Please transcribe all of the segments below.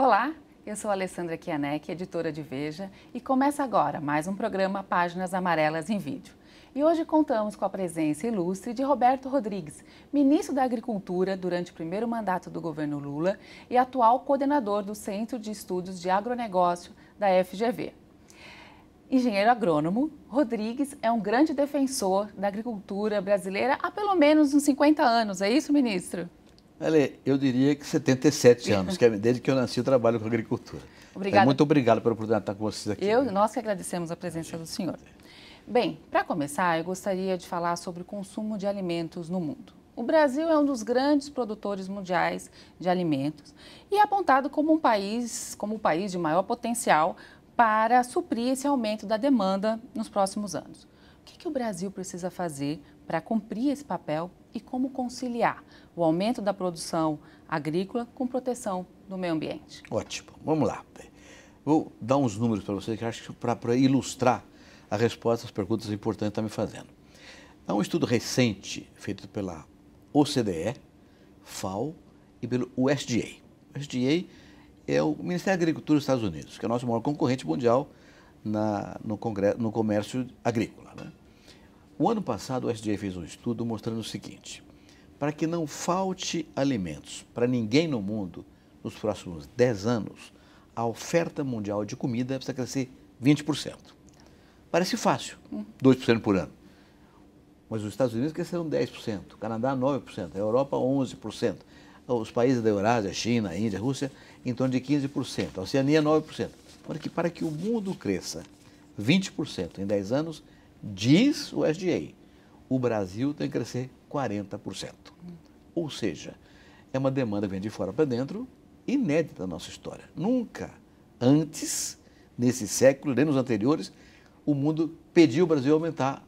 Olá, eu sou Alessandra Kianek, editora de Veja, e começa agora mais um programa Páginas Amarelas em Vídeo. E hoje contamos com a presença ilustre de Roberto Rodrigues, ministro da Agricultura durante o primeiro mandato do governo Lula e atual coordenador do Centro de Estudos de Agronegócio da FGV. Engenheiro agrônomo, Rodrigues é um grande defensor da agricultura brasileira há pelo menos uns 50 anos, é isso, ministro? Olha, eu diria que 77 anos, que é desde que eu nasci eu trabalho com agricultura. Obrigada. Muito obrigado pela oportunidade de estar com vocês aqui. Nós que agradecemos a presença do senhor. Bem, para começar, eu gostaria de falar sobre o consumo de alimentos no mundo. O Brasil é um dos grandes produtores mundiais de alimentos e é apontado como o país de maior potencial para suprir esse aumento da demanda nos próximos anos. O que o Brasil precisa fazer para cumprir esse papel e como conciliar o aumento da produção agrícola com proteção do meio ambiente? Ótimo, vamos lá. Vou dar uns números para vocês que acho que para ilustrar a resposta às perguntas importantes que está me fazendo. Há um estudo recente feito pela OCDE, FAO e pelo USDA. O USDA é o Ministério da Agricultura dos Estados Unidos, que é o nosso maior concorrente mundial no comércio agrícola, né? O ano passado, o USDA fez um estudo mostrando o seguinte: para que não falte alimentos para ninguém no mundo nos próximos 10 anos, a oferta mundial de comida precisa crescer 20%. Parece fácil, 2% por ano. Mas os Estados Unidos cresceram 10%, o Canadá 9%, a Europa 11%, os países da Eurásia, China, Índia, Rússia, em torno de 15%, a Oceania 9%. Para que o mundo cresça 20% em 10 anos, diz o USDA, o Brasil tem que crescer 40%. Ou seja, é uma demanda que vem de fora para dentro, inédita na nossa história. Nunca antes, nesse século, nem nos anteriores, o mundo pediu o Brasil aumentar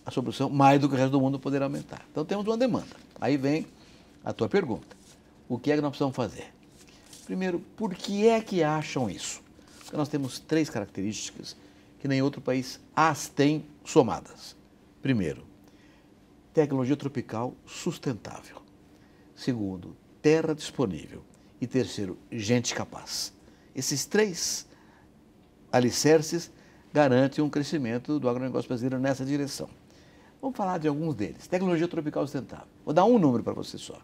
a sua produção mais do que o resto do mundo poder aumentar. Então temos uma demanda. Aí vem a tua pergunta. O que é que nós precisamos fazer? Primeiro, por que é que acham isso? Porque nós temos 3 características que nem outro país as tem somadas. Primeiro, tecnologia tropical sustentável. Segundo, terra disponível. E terceiro, gente capaz. Esses 3 alicerces garantem um crescimento do agronegócio brasileiro nessa direção. Vamos falar de alguns deles. Tecnologia tropical sustentável. Vou dar um número para você só.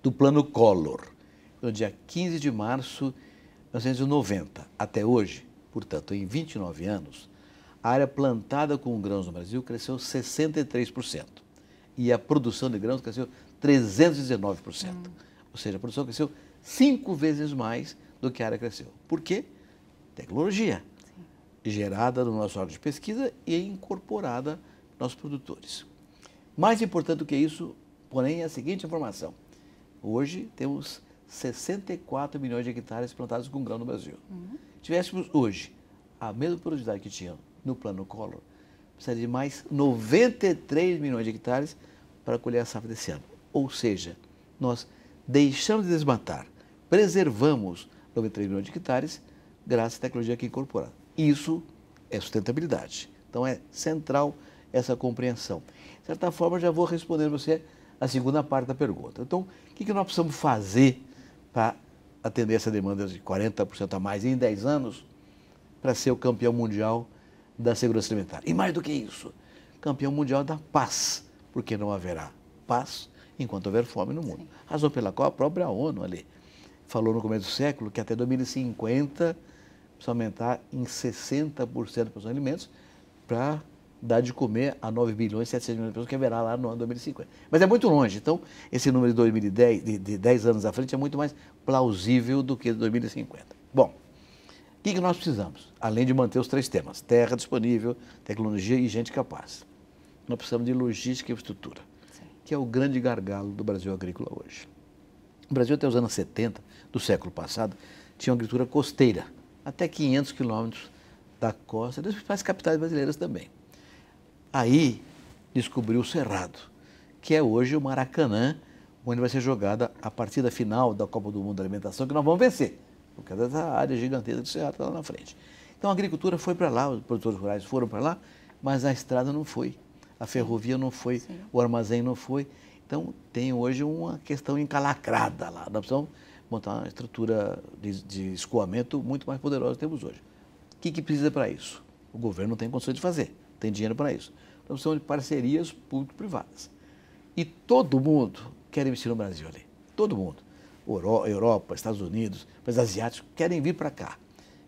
Do Plano Collor, no dia 15 de março de 1990 até hoje, portanto, em 29 anos, a área plantada com grãos no Brasil cresceu 63%. E a produção de grãos cresceu 319%. Ou seja, a produção cresceu 5 vezes mais do que a área cresceu. Por quê? Tecnologia. Sim. Gerada no nosso órgão de pesquisa e incorporada nos produtores. Mais importante do que isso, porém, é a seguinte informação. Hoje temos 64 milhões de hectares plantados com grão no Brasil. Tivéssemos hoje a mesma produtividade que tinha no Plano Collor, precisaria de mais 93 milhões de hectares para colher a safra desse ano. Ou seja, nós deixamos de desmatar, preservamos 93 milhões de hectares graças à tecnologia aqui incorporada. Isso é sustentabilidade. Então é central essa compreensão. De certa forma, já vou responder você a segunda parte da pergunta. Então, o que nós precisamos fazer para atender essa demanda de 40% a mais em 10 anos para ser o campeão mundial da segurança alimentar? E mais do que isso, campeão mundial da paz, porque não haverá paz enquanto houver fome no mundo. Sim. Razão pela qual a própria ONU ali falou no começo do século que até 2050 precisa aumentar em 60% a produção de alimentos para dar de comer a 9 bilhões e 700 milhões de pessoas que haverá lá no ano 2050. Mas é muito longe, então esse número de 2010, de 10 anos à frente, é muito mais plausível do que de 2050. Bom, o que nós precisamos? Além de manter os 3 temas, terra disponível, tecnologia e gente capaz. Nós precisamos de logística e infraestrutura, que é o grande gargalo do Brasil agrícola hoje. O Brasil, até os anos 70 do século passado, tinha uma agricultura costeira, até 500 quilômetros da costa, das principais capitais brasileiras também. Aí descobriu o Cerrado, que é hoje o Maracanã, onde vai ser jogada a partida final da Copa do Mundo da Alimentação, que nós vamos vencer, por causa dessa área gigantesca do Cerrado que está lá na frente. Então a agricultura foi para lá, os produtores rurais foram para lá, mas a estrada não foi, a ferrovia não foi, o armazém não foi. Então tem hoje uma questão encalacrada lá, nós precisamos montar uma estrutura de escoamento muito mais poderosa que temos hoje. O que precisa para isso? O governo não tem condições de fazer, tem dinheiro para isso. Então, são de parcerias público-privadas. E todo mundo quer investir no Brasil ali. Todo mundo. Europa, Estados Unidos, países asiáticos, querem vir para cá.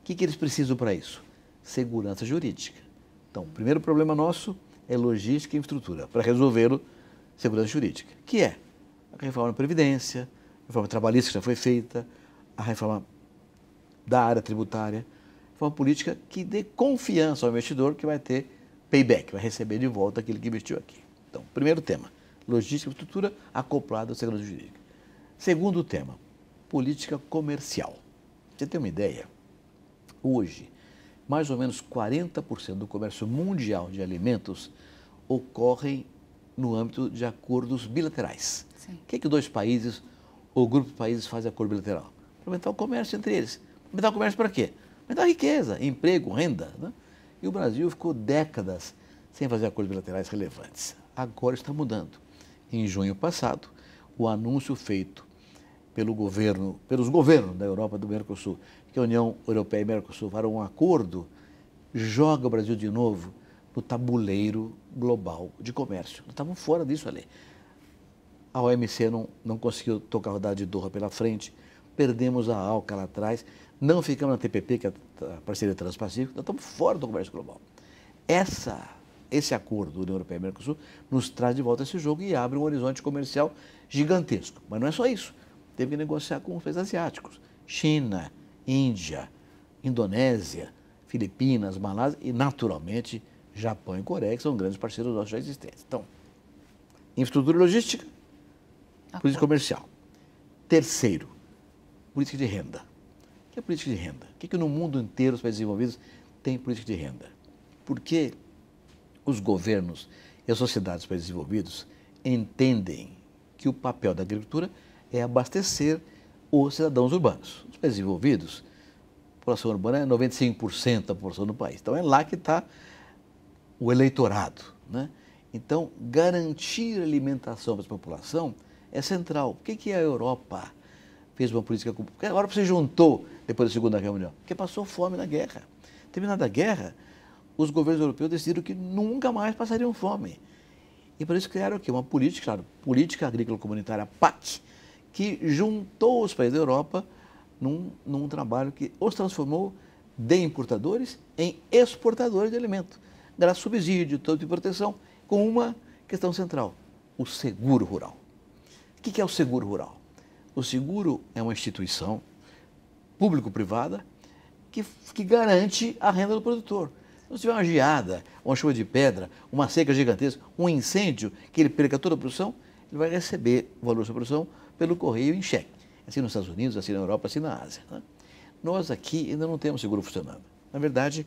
O que eles precisam para isso? Segurança jurídica. Então, o primeiro problema nosso é logística e infraestrutura. Para resolvê-lo, segurança jurídica. Que é a reforma da Previdência, a reforma trabalhista que já foi feita, a reforma da área tributária, a reforma política que dê confiança ao investidor que vai ter payback, vai receber de volta aquilo que investiu aqui. Então, primeiro tema, logística e infraestrutura acoplada à segurança jurídica. Segundo tema, política comercial. Você tem uma ideia? Hoje, mais ou menos 40% do comércio mundial de alimentos ocorrem no âmbito de acordos bilaterais. Sim. O que dois países ou grupo de países fazem acordo bilateral? Para aumentar o comércio entre eles. Aumentar o comércio para quê? Aumentar a riqueza, emprego, renda. Né? E o Brasil ficou décadas sem fazer acordos bilaterais relevantes. Agora está mudando. Em junho passado, o anúncio feito pelos governos da Europa e do Mercosul, que a União Europeia e Mercosul farão um acordo, joga o Brasil de novo no tabuleiro global de comércio. Nós estávamos fora disso ali. A OMC não conseguiu tocar a rodada de Doha pela frente, perdemos a ALCA lá atrás, não ficamos na TPP, que é a parceria transpacífica, nós estamos fora do comércio global. Esse acordo da União Europeia e Mercosul nos traz de volta esse jogo e abre um horizonte comercial gigantesco. Mas não é só isso. Teve que negociar com os países asiáticos. China, Índia, Indonésia, Filipinas, Malásia e, naturalmente, Japão e Coreia, que são grandes parceiros nossos já existentes. Então, infraestrutura e logística, política comercial. Terceiro, política de renda. O que é política de renda? O que no mundo inteiro os países desenvolvidos têm política de renda? Porque os governos e as sociedades dos países desenvolvidos entendem que o papel da agricultura é abastecer os cidadãos urbanos. Os países desenvolvidos, a população urbana é 95% da população do país. Então, é lá que está o eleitorado. Né? Então, garantir alimentação para essa população é central. Por que a Europa fez uma política... Porque a Europa se juntou depois da Segunda Guerra Mundial? Porque passou fome na guerra. Terminada a guerra, os governos europeus decidiram que nunca mais passariam fome. E por isso criaram o quê? Uma política, claro, Política Agrícola Comunitária, PAC, que juntou os países da Europa num trabalho que os transformou de importadores em exportadores de alimento, graças a subsídio, todo tipo de proteção, com uma questão central, o seguro rural. O que é o seguro rural? O seguro é uma instituição público-privada que garante a renda do produtor. Se tiver uma geada, uma chuva de pedra, uma seca gigantesca, um incêndio, que ele perca toda a produção, ele vai receber o valor da sua produção pelo correio em cheque. Assim nos Estados Unidos, assim na Europa, assim na Ásia. Né? Nós aqui ainda não temos seguro funcionando. Na verdade,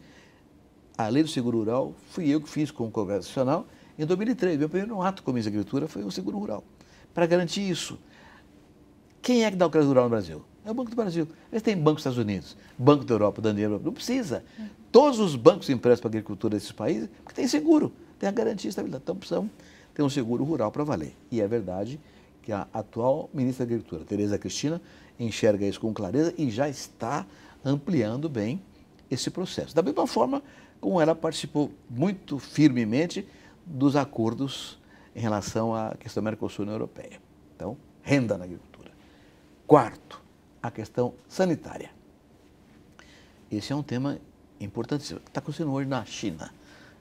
a lei do seguro rural fui eu que fiz com o Congresso Nacional em 2003. Meu primeiro ato como ministro da Agricultura foi o seguro rural. Para garantir isso, quem é que dá o crédito rural no Brasil? É o Banco do Brasil. Eles têm Banco dos Estados Unidos, Banco da Europa, da União Europeia. Não precisa. Todos os bancos emprestam para a agricultura desses países porque tem seguro, tem a garantia de estabilidade. Então precisamos ter um seguro rural para valer. E é verdade que a atual ministra da Agricultura, Tereza Cristina, enxerga isso com clareza e já está ampliando bem esse processo. Da mesma forma como ela participou muito firmemente dos acordos em relação à questão Mercosul e União Europeia. Então, renda na agricultura. Quarto, a questão sanitária. Esse é um tema importantíssimo. Está acontecendo hoje na China.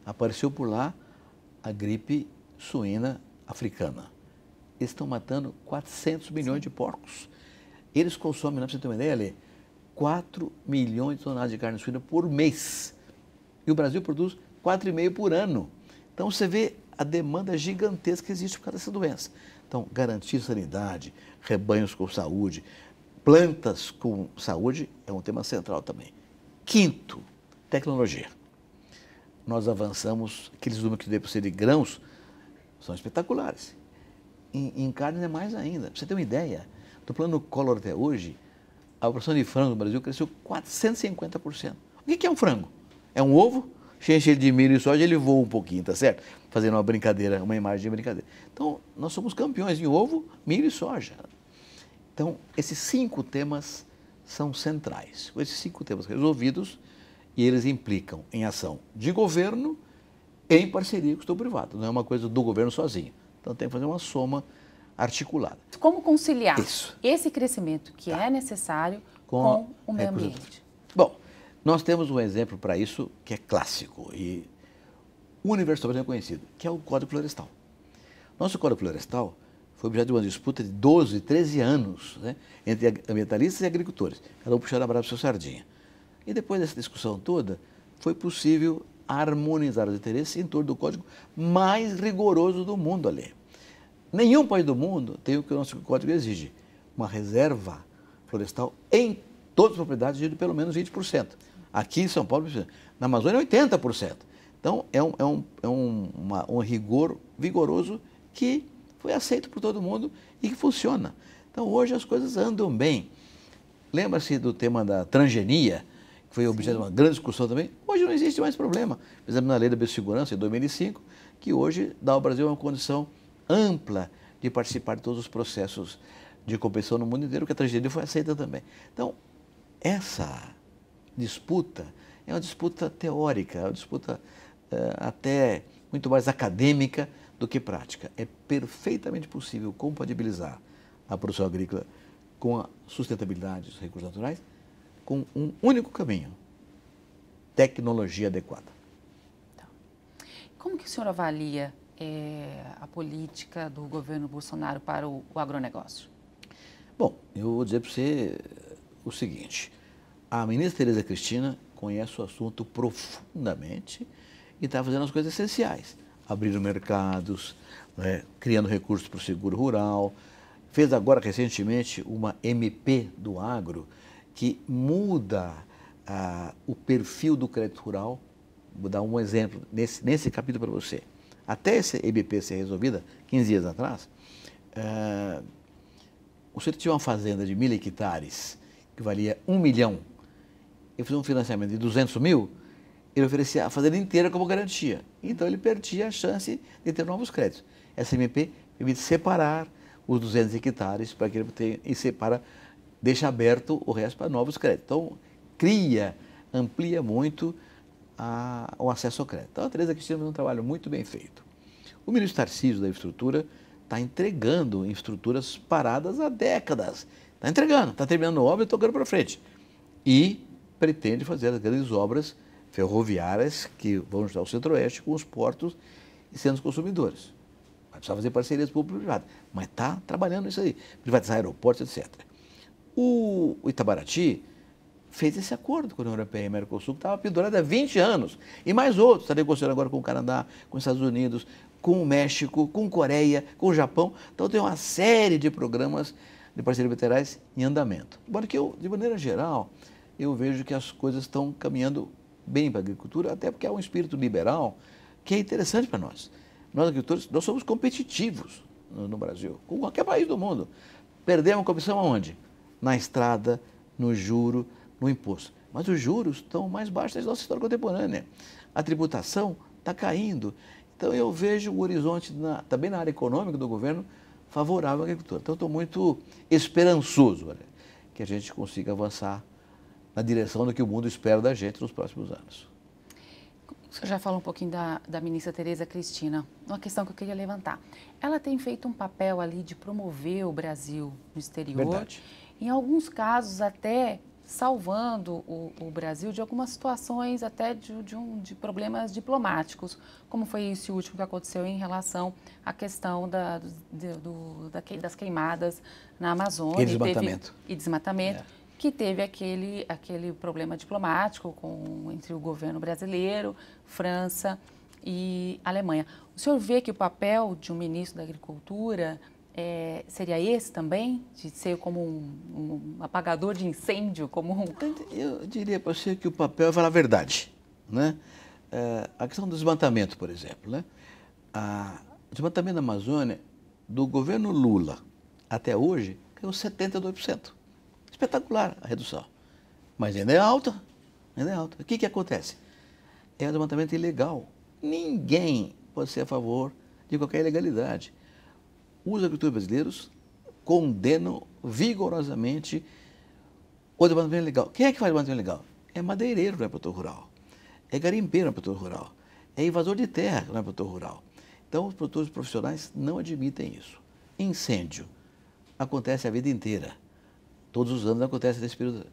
Apareceu por lá a gripe suína africana. Eles estão matando 400 milhões de porcos. Eles consomem, para você ter uma ideia, Lê, 4 milhões de toneladas de carne suína por mês. E o Brasil produz 4,5 por ano. Então você vê a demanda gigantesca que existe por causa dessa doença. Então, garantir sanidade, rebanhos com saúde, plantas com saúde é um tema central também. Quinto, tecnologia. Nós avançamos, aqueles números que devem ser de grãos são espetaculares. Em carne é mais ainda. Para você ter uma ideia, do plano Collor até hoje, a produção de frango no Brasil cresceu 450%. O que é um frango? É um ovo, enche ele de milho e soja, ele voa um pouquinho, tá certo? Fazendo uma brincadeira, uma imagem de brincadeira. Então, nós somos campeões em ovo, milho e soja. Então, esses 5 temas são centrais. Com esses 5 temas resolvidos, e eles implicam em ação de governo em parceria com o setor privado. Não é uma coisa do governo sozinho. Então, tem que fazer uma soma articulada. Como conciliar Isso. esse crescimento que é necessário com o meio ambiente? Bom, nós temos um exemplo para isso que é clássico e universalmente reconhecido, que é o Código Florestal. Nosso Código Florestal foi objeto de uma disputa de 12, 13 anos, né, entre ambientalistas e agricultores, cada um puxando a brasa para sua sardinha. E depois dessa discussão toda, foi possível harmonizar os interesses em torno do código mais rigoroso do mundo ali. Nenhum país do mundo tem o que o nosso código exige, uma reserva florestal em todas as propriedades de pelo menos 20%. Aqui em São Paulo, na Amazônia, 80%. Então, é um rigor vigoroso que foi aceito por todo mundo e que funciona. Então, hoje as coisas andam bem. Lembra-se do tema da transgenia, que foi objeto de uma grande discussão também? Hoje não existe mais problema. Por exemplo, na Lei da Biossegurança, em 2005, que hoje dá ao Brasil uma condição ampla de participar de todos os processos de competição no mundo inteiro, que a transgenia foi aceita também. Então, essa disputa é uma disputa teórica, é uma disputa até muito mais acadêmica do que prática. É perfeitamente possível compatibilizar a produção agrícola com a sustentabilidade dos recursos naturais com um único caminho: tecnologia adequada. Então, como que o senhor avalia a política do governo Bolsonaro para o agronegócio? Bom, eu vou dizer para você o seguinte: a ministra Tereza Cristina conhece o assunto profundamente e está fazendo as coisas essenciais. Abrindo mercados, né, criando recursos para o seguro rural. Fez agora, recentemente, uma MP do agro que muda o perfil do crédito rural. Vou dar um exemplo nesse capítulo para você. Até essa MP ser resolvida, 15 dias atrás, o senhor tinha uma fazenda de 1.000 hectares que valia 1 milhão. Ele fez um financiamento de 200 mil, ele oferecia a fazenda inteira como garantia. Então, ele perdia a chance de ter novos créditos. Essa MP permite separar os 200 hectares para que ele tenha, e separa, deixa aberto o resto para novos créditos. Então, amplia muito o acesso ao crédito. Então, a Tereza Cristina fez um trabalho muito bem feito. O ministro Tarcísio da Infraestrutura está entregando infraestruturas paradas há décadas. Está entregando, está terminando a obra e tocando para frente. E pretende fazer as grandes obras ferroviárias que vão ajudar o Centro-Oeste com os portos e centros consumidores. Vai precisar fazer parcerias público-privadas, mas está trabalhando isso aí, privatizar aeroportos, etc. O Itabaraty fez esse acordo com a União Europeia e Mercosul, que estava pendurado há 20 anos, e mais outros. Está negociando agora com o Canadá, com os Estados Unidos, com o México, com a Coreia, com o Japão. Então, tem uma série de programas de parcerias bilaterais em andamento. Embora que eu, de maneira geral, eu vejo que as coisas estão caminhando bem para a agricultura, até porque há um espírito liberal que é interessante para nós. Nós, agricultores, nós somos competitivos no Brasil, com qualquer país do mundo. Perdemos a competição aonde? Na estrada, no juro, no imposto. Mas os juros estão mais baixos da nossa história contemporânea. A tributação está caindo. Então, eu vejo o horizonte, também na área econômica do governo, favorável à agricultura. Então, eu estou muito esperançoso, olha, que a gente consiga avançar na direção do que o mundo espera da gente nos próximos anos. O senhor já falou um pouquinho da ministra Tereza Cristina, uma questão que eu queria levantar. Ela tem feito um papel ali de promover o Brasil no exterior. Verdade. Em alguns casos até salvando o Brasil de algumas situações até de problemas diplomáticos, como foi esse último que aconteceu em relação à questão das queimadas na Amazônia. E desmatamento. Que teve aquele problema diplomático entre o governo brasileiro, França e Alemanha. O senhor vê que o papel de um ministro da Agricultura seria esse também? De ser como um apagador de incêndio? Eu diria para você que o papel é falar a verdade, né? A questão do desmatamento, por exemplo, né? O desmatamento da Amazônia, do governo Lula até hoje, caiu 72%. Espetacular a redução. Mas ainda é alta. O que acontece? É um desmatamento ilegal. Ninguém pode ser a favor de qualquer ilegalidade. Os agricultores brasileiros condeno vigorosamente o desmatamento ilegal. Quem é que faz desmatamento ilegal? É madeireiro, não é produtor rural. É garimpeiro, não é produtor rural. É invasor de terra, não é produtor rural. Então, os produtores profissionais não admitem isso. Incêndio acontece a vida inteira. Todos os anos acontece nesse período.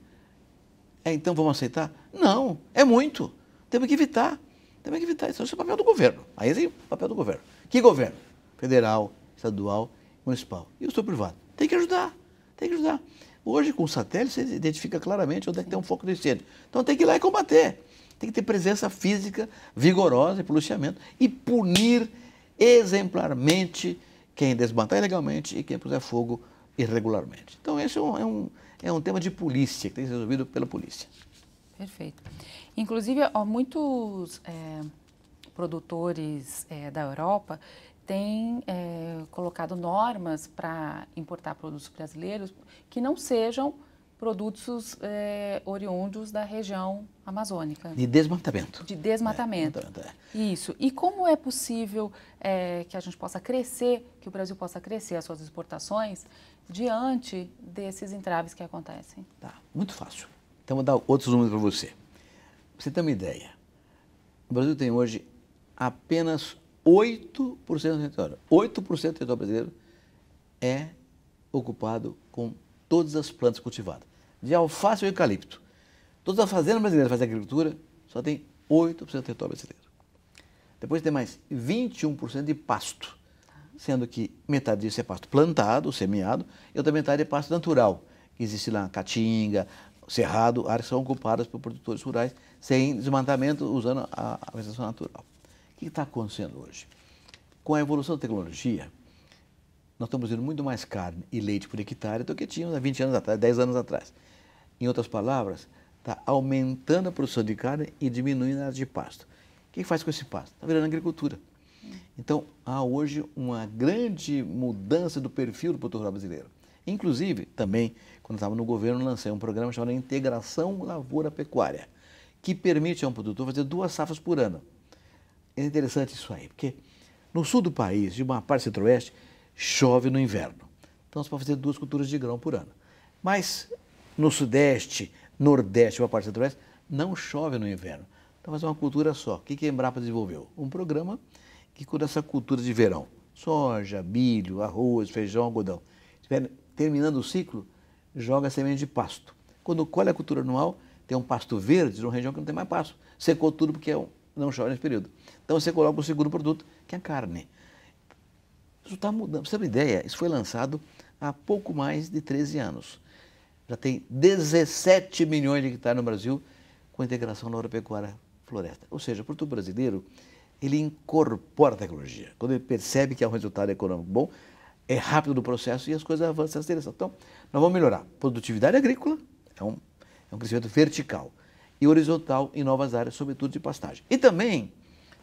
Então, vamos aceitar? Não, é muito. Temos que evitar. Temos que evitar. Isso é o papel do governo. Aí é o papel do governo. Que governo? Federal, estadual, municipal. E o setor privado? Tem que ajudar. Tem que ajudar. Hoje, com o satélite, você identifica claramente onde é que tem um foco de incêndio. Então, tem que ir lá e combater. Tem que ter presença física vigorosa e policiamento e punir exemplarmente quem desmatar ilegalmente e quem puser fogo irregularmente. Então, esse é um tema de polícia, que tem que ser resolvido pela polícia. Perfeito. Inclusive, muitos produtores da Europa têm colocado normas para importar produtos brasileiros que não sejam produtos oriundos da região amazônica. De desmatamento. De desmatamento. Isso. E como é possível que a gente possa crescer, que o Brasil possa crescer as suas exportações diante desses entraves que acontecem? Tá, muito fácil. Então, vou dar outros números para você. Pra você ter uma ideia, o Brasil tem hoje apenas 8% do território. 8% do território brasileiro é ocupado com todas as plantas cultivadas. De alface ao eucalipto. Todas as fazendas brasileiras que fazem agricultura, só tem 8% do território brasileiro. Depois tem mais 21% de pasto, sendo que metade disso é pasto plantado, semeado, e outra metade é pasto natural. Existe lá caatinga, cerrado, áreas que são ocupadas por produtores rurais, sem desmatamento, usando a vegetação natural. O que está acontecendo hoje? Com a evolução da tecnologia, nós estamos produzindo muito mais carne e leite por hectare do que tínhamos há 20 anos atrás, 10 anos atrás. Em outras palavras, está aumentando a produção de carne e diminuindo a área de pasto. O que faz com esse pasto? Está virando agricultura. Então, há hoje uma grande mudança do perfil do produtor rural brasileiro. Inclusive, também, quando estava no governo, lancei um programa chamado Integração Lavoura-Pecuária, que permite a um produtor fazer 2 safras por ano. É interessante isso aí, porque no sul do país, de uma parte centro-oeste, chove no inverno. Então, você pode fazer 2 culturas de grão por ano. Mas no sudeste, nordeste, uma parte centro-oeste, não chove no inverno. Então, fazer uma cultura só. O que a Embrapa desenvolveu? Um programa que cuida dessa cultura de verão. Soja, milho, arroz, feijão, algodão. Terminando o ciclo, joga a semente de pasto. Quando colhe a cultura anual, tem um pasto verde numa região que não tem mais pasto. Secou tudo porque não chove nesse período. Então você coloca o segundo produto, que é a carne. Isso está mudando. Para você ter uma ideia, isso foi lançado há pouco mais de 13 anos. Já tem 17 milhões de hectares no Brasil com integração na agropecuária floresta. Ou seja, o produtor brasileiro, ele incorpora a tecnologia. Quando ele percebe que há um resultado econômico bom, é rápido no processo e as coisas avançam nessa direção. Então, nós vamos melhorar. Produtividade agrícola é um crescimento vertical e horizontal em novas áreas, sobretudo de pastagem. E também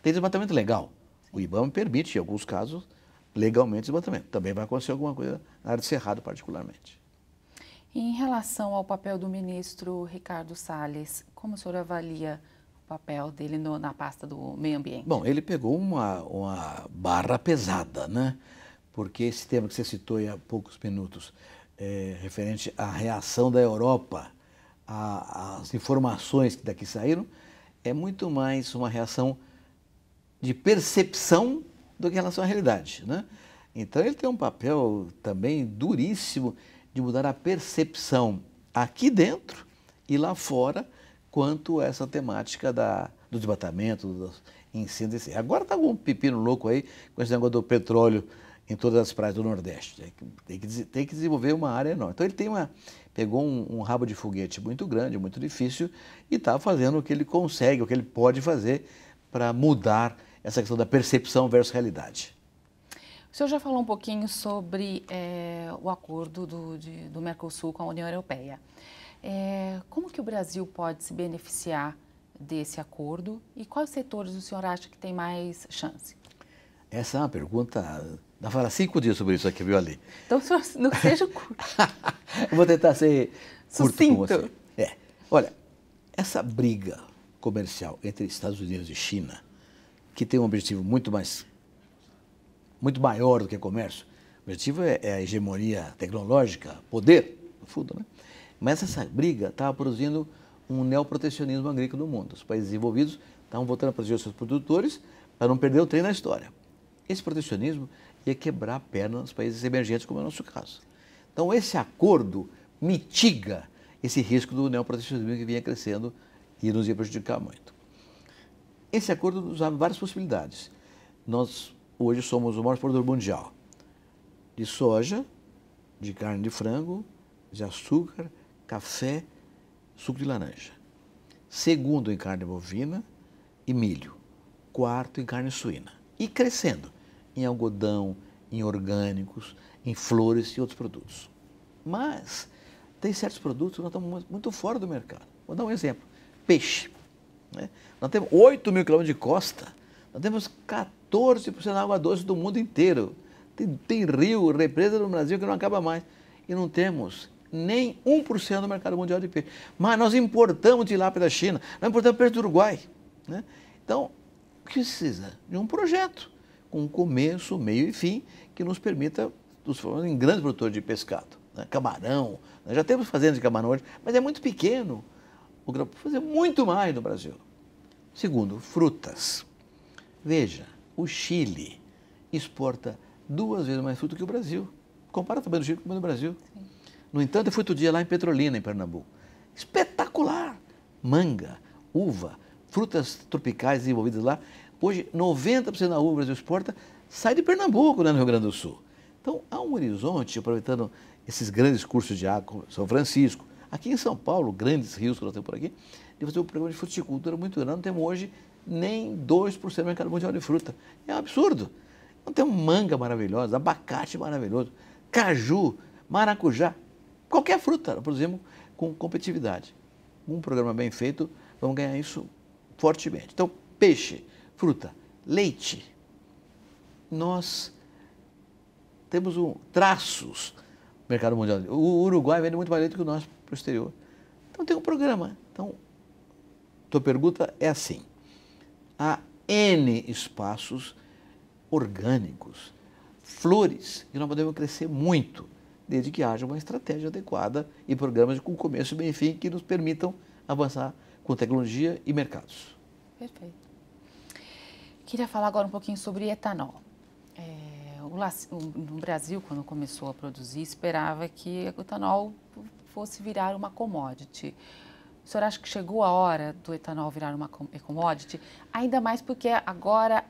tem desmatamento legal. O IBAMA permite, em alguns casos, legalmente desmatamento. Também vai acontecer alguma coisa na área de cerrado, particularmente. Em relação ao papel do ministro Ricardo Salles, como o senhor avalia o papel dele na pasta do meio ambiente? Bom, ele pegou uma barra pesada, né? Porque esse tema que você citou há poucos minutos, referente à reação da Europa, às informações que daqui saíram, é muito mais uma reação de percepção do que em relação à realidade, né? Então ele tem um papel também duríssimo de mudar a percepção aqui dentro e lá fora quanto a essa temática do desmatamento, dos incêndios. Agora está um pepino louco aí com esse negócio do petróleo em todas as praias do Nordeste. Tem que desenvolver uma área enorme. Então ele pegou um rabo de foguete muito grande, muito difícil, e está fazendo o que ele consegue, o que ele pode fazer para mudar essa questão da percepção versus realidade. O senhor já falou um pouquinho sobre o acordo do Mercosul com a União Europeia. Como que o Brasil pode se beneficiar desse acordo e quais setores o senhor acha que tem mais chance? Essa é uma pergunta, dá para falar 5 dias sobre isso aqui, viu, Ali? Então, o senhor não seja curto. Eu vou tentar ser curto sucinto com você. Olha, essa briga comercial entre Estados Unidos e China, que tem um objetivo muito maior do que comércio, o objetivo é a hegemonia tecnológica, poder, no fundo, né? Mas essa briga estava produzindo um neoprotecionismo agrícola no mundo. Os países desenvolvidos estavam voltando a proteger os seus produtores para não perder o trem na história. Esse protecionismo ia quebrar a perna nos países emergentes, como é o nosso caso. Então, esse acordo mitiga esse risco do neoprotecionismo que vinha crescendo e nos ia prejudicar muito. Esse acordo nos abre várias possibilidades. Nós, hoje, somos o maior exportador mundial de soja, de carne de frango, de açúcar, café, suco de laranja. Segundo em carne bovina e milho. Quarto em carne suína. E crescendo em algodão, em orgânicos, em flores e outros produtos. Mas tem certos produtos que nós estamos muito fora do mercado. Vou dar um exemplo. Peixe. Né? Nós temos 8 mil quilômetros de costa. Nós temos 14% da água doce do mundo inteiro. Tem rio, represa no Brasil que não acaba mais. E não temos nem 1% do mercado mundial de peixe. Mas nós importamos tilápia da China, nós importamos peixe do Uruguai. Né? Então, o que precisa? De um projeto, com começo, meio e fim, que nos permita nos formar em grandes produtores de pescado. Né? Camarão, nós já temos fazendas de camarão hoje, mas é muito pequeno. O grão pode fazer muito mais no Brasil. Segundo, frutas. Veja, o Chile exporta 2 vezes mais fruta que o Brasil. Compara também do Chile com o Brasil. Sim. No entanto, eu fui outro dia lá em Petrolina, em Pernambuco. Espetacular! Manga, uva, frutas tropicais desenvolvidas lá. Hoje, 90% da uva que o Brasil exporta sai de Pernambuco, né, no Rio Grande do Sul. Então, há um horizonte, aproveitando esses grandes cursos de água, como São Francisco, aqui em São Paulo, grandes rios que nós temos por aqui, de fazer um programa de fruticultura muito grande. Não temos hoje nem 2% do mercado mundial de fruta. É um absurdo. Não temos manga maravilhosa, abacate maravilhoso, caju, maracujá, qualquer fruta nós produzimos com competitividade. Um programa bem feito, vamos ganhar isso fortemente. Então, peixe, fruta, leite. Nós temos traços no mercado mundial. O Uruguai vende muito mais leite que o nosso para o exterior. Então, tem um programa. Então, tua pergunta é assim. Há N espaços orgânicos, flores, que nós podemos crescer muito, desde que haja uma estratégia adequada e programas com começo e meio e fim que nos permitam avançar com tecnologia e mercados. Perfeito. Queria falar agora um pouquinho sobre etanol. No Brasil, quando começou a produzir, esperava que o etanol fosse virar uma commodity. O senhor acha que chegou a hora do etanol virar uma commodity? Ainda mais porque agora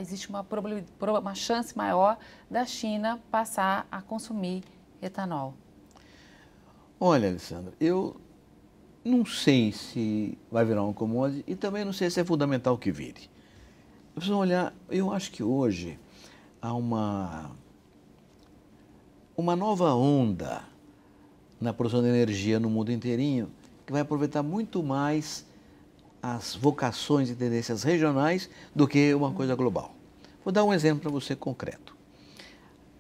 existe uma chance maior da China passar a consumir etanol. Olha, Alessandra, eu não sei se vai virar uma commodity e também não sei se é fundamental que vire. Precisam olhar, eu acho que hoje há uma nova onda na produção de energia no mundo inteirinho que vai aproveitar muito mais as vocações e tendências regionais do que uma coisa global. Vou dar um exemplo para você concreto.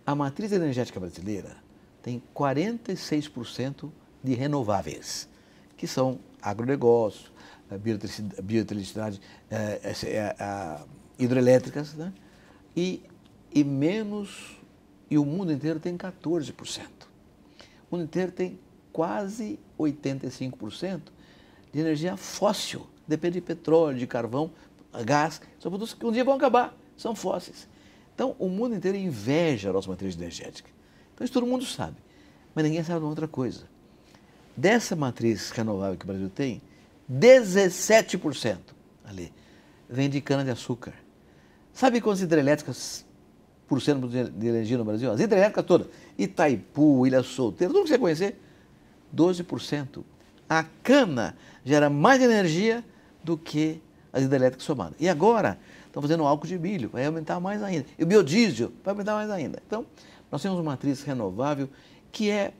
A matriz energética brasileira tem 46% de renováveis, que são agronegócio, bioeletricidade, hidrelétricas, né? E o mundo inteiro tem 14%. O mundo inteiro tem quase 85% de energia fóssil, depende de petróleo, de carvão, gás, são produtos que um dia vão acabar, são fósseis. Então, o mundo inteiro inveja a nossa matriz energética. Então, isso todo mundo sabe, mas ninguém sabe de uma outra coisa. Dessa matriz renovável que o Brasil tem, 17% ali vem de cana-de-açúcar. Sabe quantas hidrelétricas por cento de energia no Brasil? As hidrelétricas todas, Itaipu, Ilha Solteira, tudo que você conhecer, 12%. A cana gera mais energia do que as hidrelétricas somadas. E agora estão fazendo álcool de milho, vai aumentar mais ainda. E o biodiesel vai aumentar mais ainda. Então, nós temos uma matriz renovável que é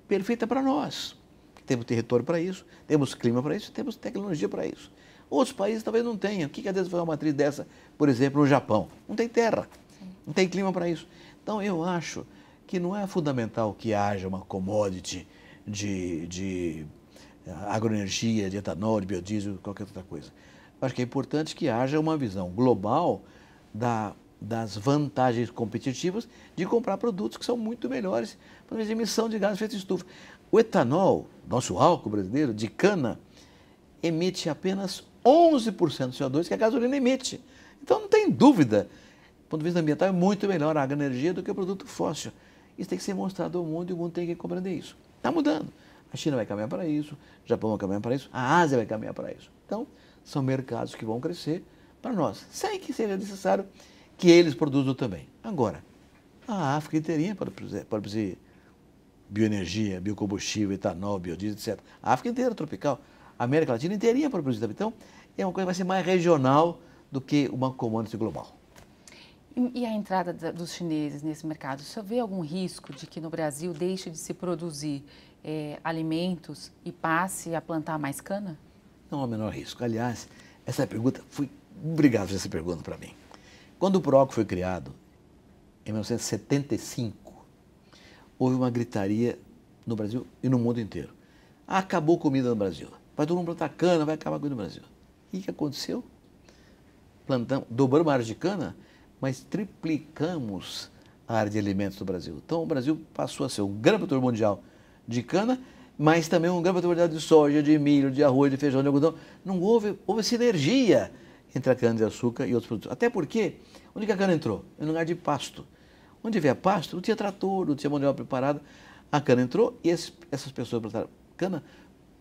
perfeita para nós. Temos território para isso, temos clima para isso, temos tecnologia para isso. Outros países talvez não tenham. O que adianta fazer uma matriz dessa, por exemplo, no Japão? Não tem terra, não tem clima para isso. Então, eu acho que não é fundamental que haja uma commodity de agroenergia, de etanol, de biodiesel, qualquer outra coisa. Eu acho que é importante que haja uma visão global da das vantagens competitivas de comprar produtos que são muito melhores para a emissão de gases de efeito estufa. O etanol, nosso álcool brasileiro, de cana, emite apenas 11% do CO2 que a gasolina emite. Então não tem dúvida, do ponto de vista ambiental, é muito melhor a energia do que o produto fóssil. Isso tem que ser mostrado ao mundo e o mundo tem que compreender isso. Está mudando. A China vai caminhar para isso, o Japão vai caminhar para isso, a Ásia vai caminhar para isso. Então, são mercados que vão crescer para nós, sem que seja necessário que eles produzam também. Agora, a África inteirinha pode produzir bioenergia, biocombustível, etanol, biodiesel, etc. A África inteira, tropical. A América Latina inteirinha pode produzir também. Então, é uma coisa que vai ser mais regional do que uma commodity global. E a entrada dos chineses nesse mercado? O senhor vê algum risco de que no Brasil deixe de se produzir alimentos e passe a plantar mais cana? Não há o menor risco. Aliás, essa pergunta, obrigado por fazer essa pergunta para mim. Quando o PROCON foi criado, em 1975, houve uma gritaria no Brasil e no mundo inteiro. Acabou comida no Brasil. Vai todo mundo plantar cana, vai acabar a comida no Brasil. E o que aconteceu? Dobramos a área de cana, mas triplicamos a área de alimentos do Brasil. Então o Brasil passou a ser um grande produtor mundial de cana, mas também um grande produtor mundial de soja, de milho, de arroz, de feijão, de algodão. Não houve sinergia entre a cana-de-açúcar e outros produtos. Até porque, onde que a cana entrou? Em lugar de pasto. Onde havia pasto, não tinha trator, não tinha mão de obra preparada. A cana entrou e essas pessoas plantaram cana,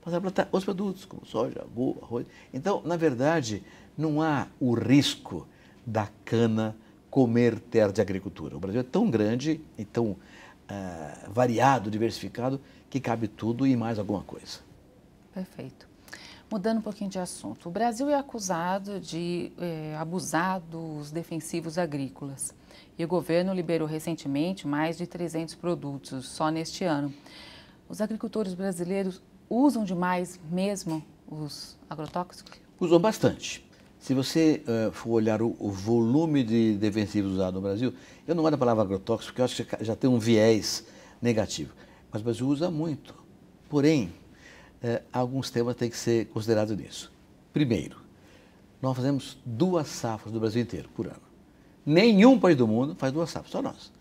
passaram a plantar outros produtos, como soja, arroz. Então, na verdade, não há o risco da cana comer terra de agricultura. O Brasil é tão grande e tão variado, diversificado, que cabe tudo e mais alguma coisa. Perfeito. Mudando um pouquinho de assunto, o Brasil é acusado de abusar dos defensivos agrícolas e o governo liberou recentemente mais de 300 produtos só neste ano. Os agricultores brasileiros usam demais mesmo os agrotóxicos? Usam bastante. Se você for olhar o volume de defensivos usados no Brasil, eu não gosto da palavra agrotóxico porque eu acho que já tem um viés negativo, mas o Brasil usa muito. Porém, alguns temas têm que ser considerados nisso. Primeiro, nós fazemos 2 safras do Brasil inteiro por ano. Nenhum país do mundo faz 2 safras, só nós.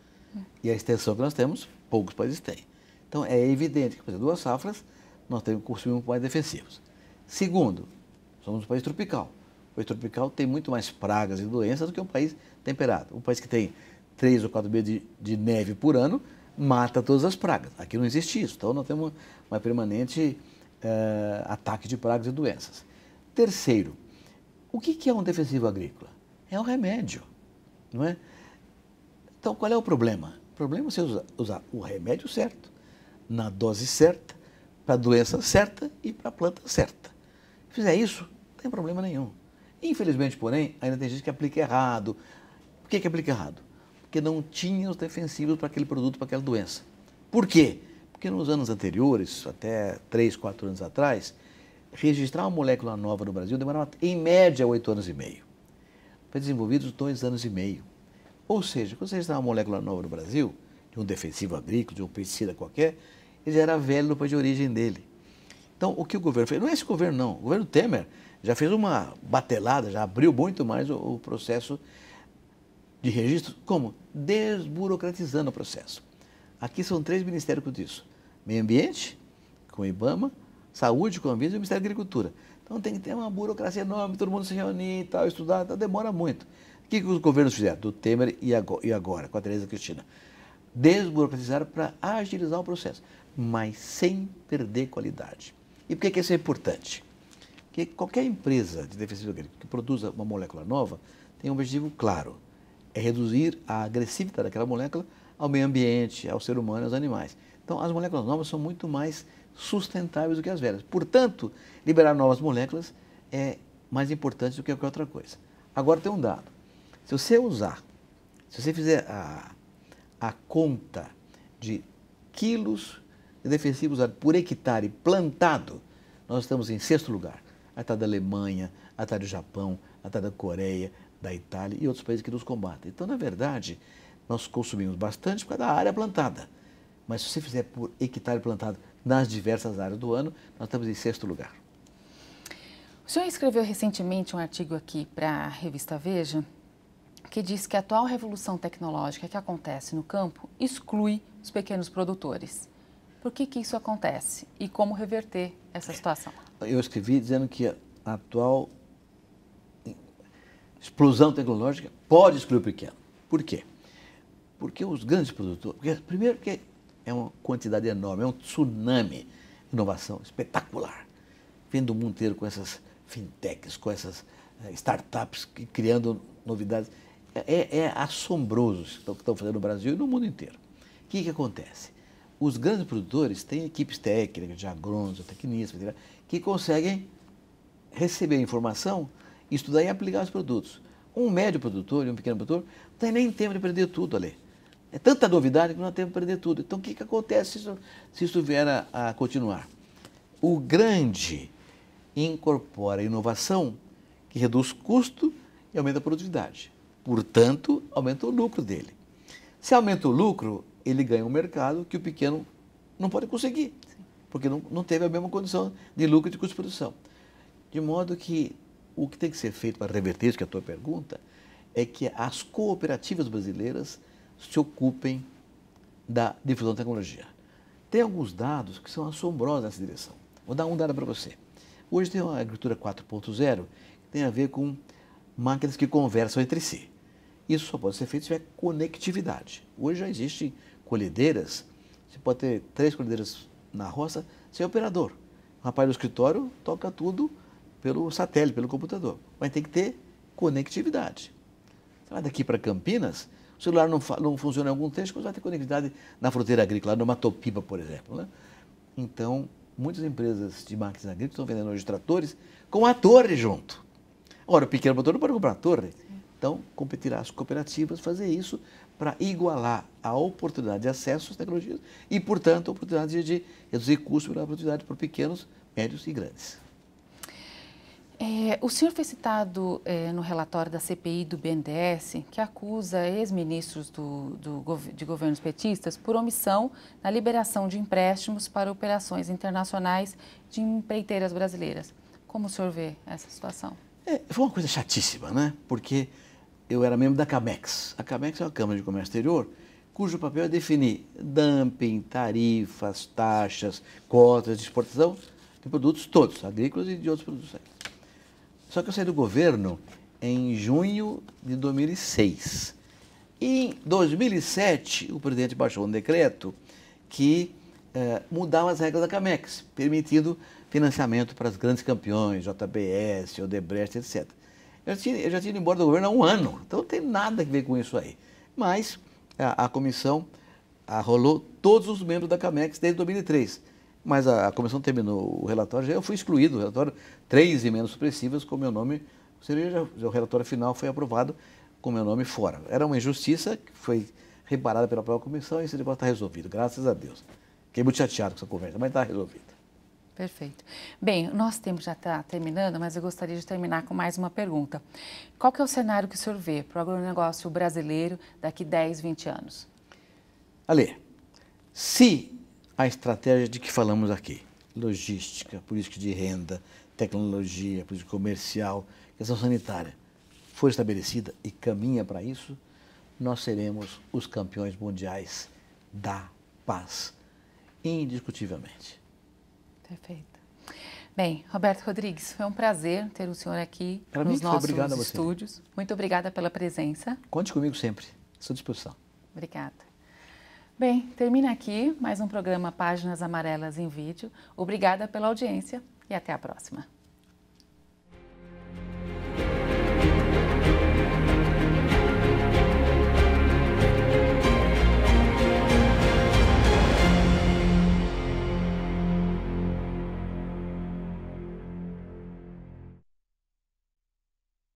E a extensão que nós temos, poucos países têm. Então, é evidente que para fazer 2 safras, nós temos que consumir um pouco mais defensivos. Segundo, somos um país tropical. O país tropical tem muito mais pragas e doenças do que um país temperado. Um país que tem 3 ou 4 meses de neve por ano, mata todas as pragas. Aqui não existe isso. Então, nós temos uma permanente ataque de pragas e doenças. Terceiro, o que é um defensivo agrícola? É um remédio, não é? Então, qual é o problema? O problema é você usar o remédio certo, na dose certa, para a doença certa e para a planta certa. Se fizer isso, não tem problema nenhum. Infelizmente, porém, ainda tem gente que aplica errado. Por que aplica errado? Porque não tinha os defensivos para aquele produto, para aquela doença. Por quê? Porque nos anos anteriores, até 3, 4 anos atrás, registrar uma molécula nova no Brasil demorava, em média, 8 anos e meio. Foi desenvolvido 2 anos e meio. Ou seja, quando você registrar uma molécula nova no Brasil, de um defensivo agrícola, de um pesticida qualquer, ele já era velho no país de origem dele. Então, o que o governo fez? Não é esse governo, não. O governo Temer já fez uma batelada, já abriu muito mais o processo de registro. Como? Desburocratizando o processo. Aqui são 3 ministérios com isso. Meio Ambiente, com o IBAMA, Saúde, com a Anvisa e o Ministério da Agricultura. Então tem que ter uma burocracia enorme, todo mundo se reunir e tal, estudar, então demora muito. O que os governos fizeram? Do Temer e agora, com a Tereza Cristina? Desburocratizaram para agilizar o processo, mas sem perder qualidade. E por que isso é importante? Porque qualquer empresa de defensivo agrícola que produza uma molécula nova tem um objetivo claro, é reduzir a agressividade daquela molécula ao meio ambiente, ao ser humano e aos animais. Então, as moléculas novas são muito mais sustentáveis do que as velhas. Portanto, liberar novas moléculas é mais importante do que qualquer outra coisa. Agora tem um dado. Se você fizer a conta de quilos de defensivos por hectare plantado, nós estamos em 6º lugar. Atrás da Alemanha, atrás do Japão, atrás da Coreia, da Itália e outros países que nos combatem. Então, na verdade, nós consumimos bastante por causa da área plantada. Mas se você fizer por hectare plantado nas diversas áreas do ano, nós estamos em 6º lugar. O senhor escreveu recentemente um artigo aqui para a revista Veja, que diz que a atual revolução tecnológica que acontece no campo exclui os pequenos produtores. Por que isso acontece e como reverter essa situação? Eu escrevi dizendo que a atual explosão tecnológica pode excluir o pequeno. Por quê? Porque os grandes produtores... Primeiro que é uma quantidade enorme, é um tsunami de inovação espetacular. Vem do mundo inteiro com essas fintechs, com essas startups criando novidades. É assombroso o que estão fazendo no Brasil e no mundo inteiro. O que acontece? Os grandes produtores têm equipes técnicas, de agrônomos, tecnistas, que conseguem receber a informação, estudar e aplicar os produtos. Um médio produtor e um pequeno produtor não tem nem tempo de aprender tudo ali. É tanta novidade que não tem tempo de aprender tudo. Então, o que acontece se isso vier a continuar? O grande incorpora inovação que reduz custo e aumenta a produtividade. Portanto, aumenta o lucro dele. Se aumenta o lucro, ele ganha um mercado que o pequeno não pode conseguir, porque não teve a mesma condição de lucro e de custo de produção. De modo que o que tem que ser feito para reverter isso, que é a tua pergunta, é que as cooperativas brasileiras se ocupem da difusão da tecnologia. Tem alguns dados que são assombrosos nessa direção. Vou dar um dado para você. Hoje tem uma agricultura 4.0 que tem a ver com máquinas que conversam entre si. Isso só pode ser feito se tiver conectividade. Hoje já existem colhedeiras, você pode ter 3 colhedeiras na roça sem operador. O rapaz do escritório toca tudo pelo satélite, pelo computador. Mas tem que ter conectividade. Você vai daqui para Campinas, o celular não funciona em algum trecho, você vai ter conectividade na fronteira agrícola, numa Topiba, por exemplo. Né? Então, muitas empresas de máquinas agrícolas estão vendendo hoje tratores com a torre junto. Ora, o pequeno produtor não pode comprar a torre. Então, competirá as cooperativas fazer isso para igualar a oportunidade de acesso às tecnologias e, portanto, a oportunidade de reduzir custos pela produtividade para pequenos, médios e grandes. O senhor foi citado no relatório da CPI do BNDES, que acusa ex-ministros de governos petistas por omissão na liberação de empréstimos para operações internacionais de empreiteiras brasileiras. Como o senhor vê essa situação? Foi uma coisa chatíssima, né? Porque eu era membro da CAMEX. A CAMEX é uma Câmara de Comércio Exterior, cujo papel é definir dumping, tarifas, taxas, cotas de exportação de produtos todos, agrícolas e de outros produtos. Só que eu saí do governo em junho de 2006. Em 2007, o presidente baixou um decreto que mudava as regras da CAMEX, permitindo financiamento para os grandes campeões, JBS, Odebrecht, etc. Eu já tinha ido embora do governo há um ano, então não tem nada a ver com isso aí. Mas a comissão arrolou todos os membros da CAMEX desde 2003. Mas a comissão terminou o relatório, já eu fui excluído do relatório, 3 emendas supressivas com meu nome, ou seja, o relatório final foi aprovado com meu nome fora. Era uma injustiça que foi reparada pela própria comissão e esse negócio está resolvido, graças a Deus. Fiquei muito chateado com essa conversa, mas está resolvido. Perfeito. Bem, o nosso tempo já está terminando, mas eu gostaria de terminar com mais uma pergunta. Qual que é o cenário que o senhor vê para o agronegócio brasileiro daqui 10, 20 anos? Alê, se a estratégia de que falamos aqui, logística, política de renda, tecnologia, política comercial, questão sanitária, for estabelecida e caminha para isso, nós seremos os campeões mundiais da paz, indiscutivelmente. Perfeito. Bem, Roberto Rodrigues, foi um prazer ter o senhor aqui nos nossos estúdios. Muito obrigada pela presença. Conte comigo sempre, à sua disposição. Obrigada. Bem, termina aqui mais um programa Páginas Amarelas em Vídeo. Obrigada pela audiência e até a próxima.